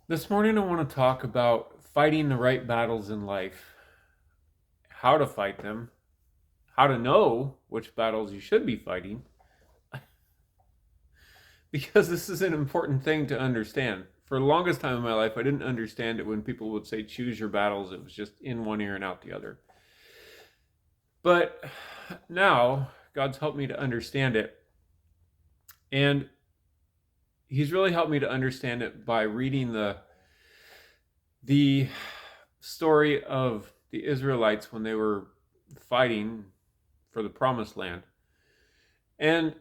This morning, I want to talk about fighting the right battles in life, how to fight them, how to know which battles you should be fighting, because this is an important thing to understand. For the longest time in my life, I didn't understand it when people would say choose your battles. It was just in one ear and out the other. But now, God's helped me to understand it. And He's really helped me to understand it by reading the story of the Israelites when they were fighting for the promised land. And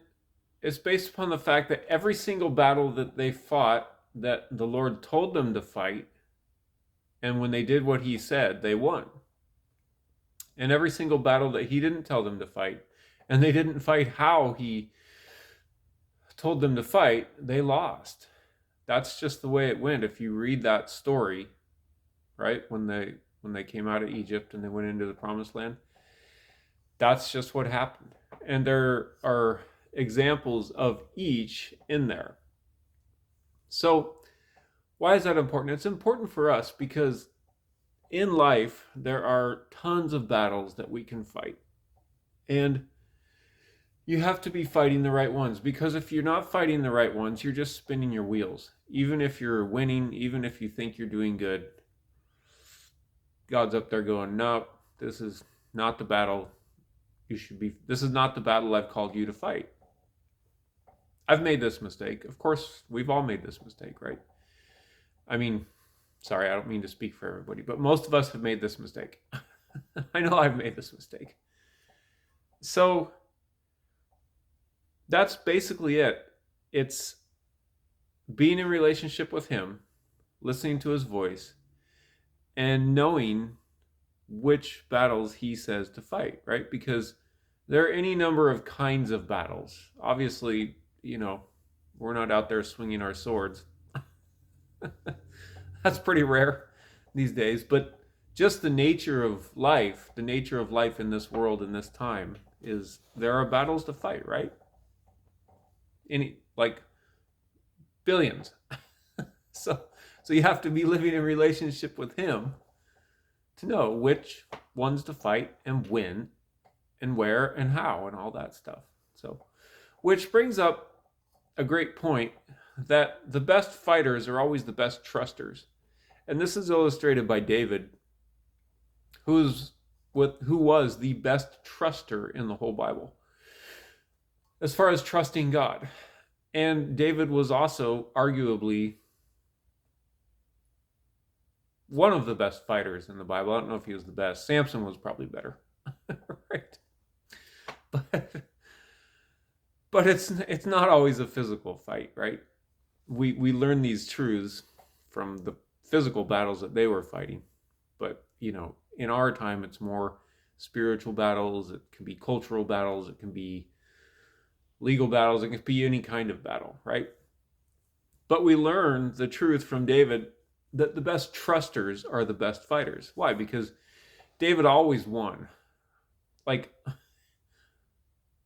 it's based upon the fact that every single battle that they fought, that the Lord told them to fight, and when they did what He said, they won. And every single battle that He didn't tell them to fight, and they didn't fight how He told them to fight, they lost. That's just the way it went. If you read that story, right, when they came out of Egypt and they went into the promised land, that's just what happened. And there are examples of each in there. So, why is that important? It's important for us because in life, there are tons of battles that we can fight. And you have to be fighting the right ones, because if you're not fighting the right ones, you're just spinning your wheels. Even if you're winning, even if you think you're doing good, God's up there going, "No, this is not the battle you should be. This is not the battle I've called you to fight." I've made this mistake. Of course, we've all made this mistake, right? I mean, sorry, I don't mean to speak for everybody, but most of us have made this mistake. I know I've made this mistake. So that's basically it. It's being in relationship with Him, listening to His voice, and knowing which battles He says to fight, right? Because there are any number of kinds of battles. Obviously, we're not out there swinging our swords. That's pretty rare these days, but just the nature of life, in this world, in this time, is there are battles to fight, right? Any, like, billions. So so you have to be living in relationship with Him to know which ones to fight and when and where and how and all that stuff. So, which brings up a great point, that the best fighters are always the best trusters. And this is illustrated by David, who was the best truster in the whole Bible as far as trusting God. And David was also arguably one of the best fighters in the Bible. I don't know if he was the best. Samson was probably better. Right? But it's not always a physical fight, right? We learn these truths from the physical battles that they were fighting. But, in our time, it's more spiritual battles. It can be cultural battles. It can be legal battles. It can be any kind of battle, right? But we learn the truth from David that the best trusters are the best fighters. Why? Because David always won. Like,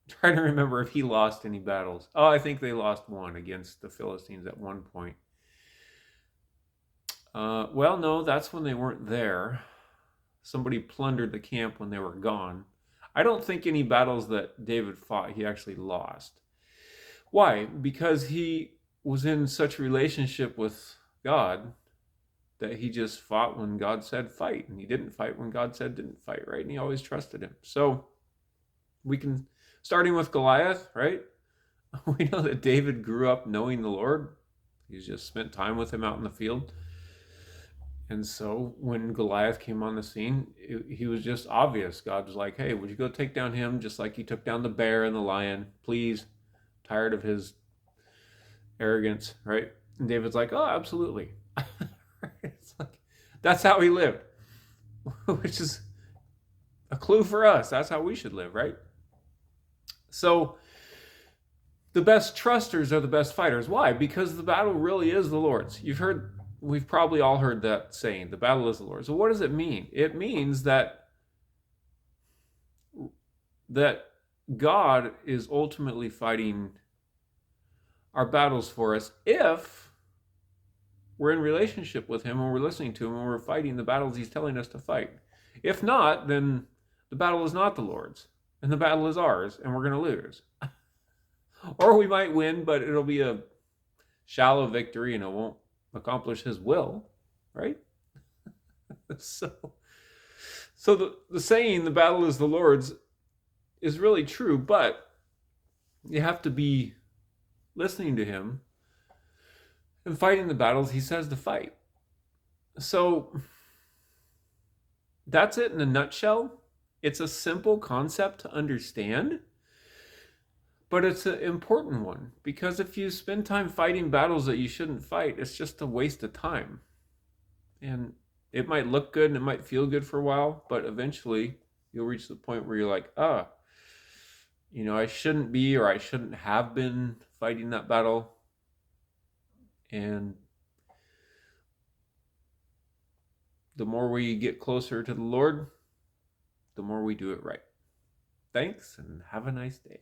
trying to remember if he lost any battles. Oh, I think they lost one against the Philistines at one point. Well, no, that's when they weren't there. Somebody plundered the camp when they were gone. I don't think any battles that David fought he actually lost. Why? Because he was in such a relationship with God that he just fought when God said fight, and he didn't fight when God said didn't fight, right? And he always trusted Him. So we can, starting with Goliath, right? We know that David grew up knowing the Lord. He's just spent time with Him out in the field. And so when Goliath came on the scene, he was just obvious. God was like, "Hey, would you go take down him just like you took down the bear and the lion? Please." Tired of his arrogance, right? And David's like, "Oh, absolutely." It's like, that's how he lived, which is a clue for us. That's how we should live, right? So the best trusters are the best fighters. Why? Because the battle really is the Lord's. We've probably all heard that saying, the battle is the Lord's. So what does it mean? It means that God is ultimately fighting our battles for us if we're in relationship with him and we're listening to him and we're fighting the battles he's telling us to fight. If not, then the battle is not the Lord's and the battle is ours and we're going to lose. Or we might win, but it'll be a shallow victory and it won't accomplish his will, right? so the saying, the battle is the Lord's, is really true, but you have to be listening to him and fighting the battles he says to fight. So that's it in a nutshell. It's a simple concept to understand, but it's an important one, because if you spend time fighting battles that you shouldn't fight, it's just a waste of time. And it might look good and it might feel good for a while, but eventually you'll reach the point where you're like, I shouldn't be, or I shouldn't have been fighting that battle. And the more we get closer to the Lord, the more we do it right. Thanks, and have a nice day.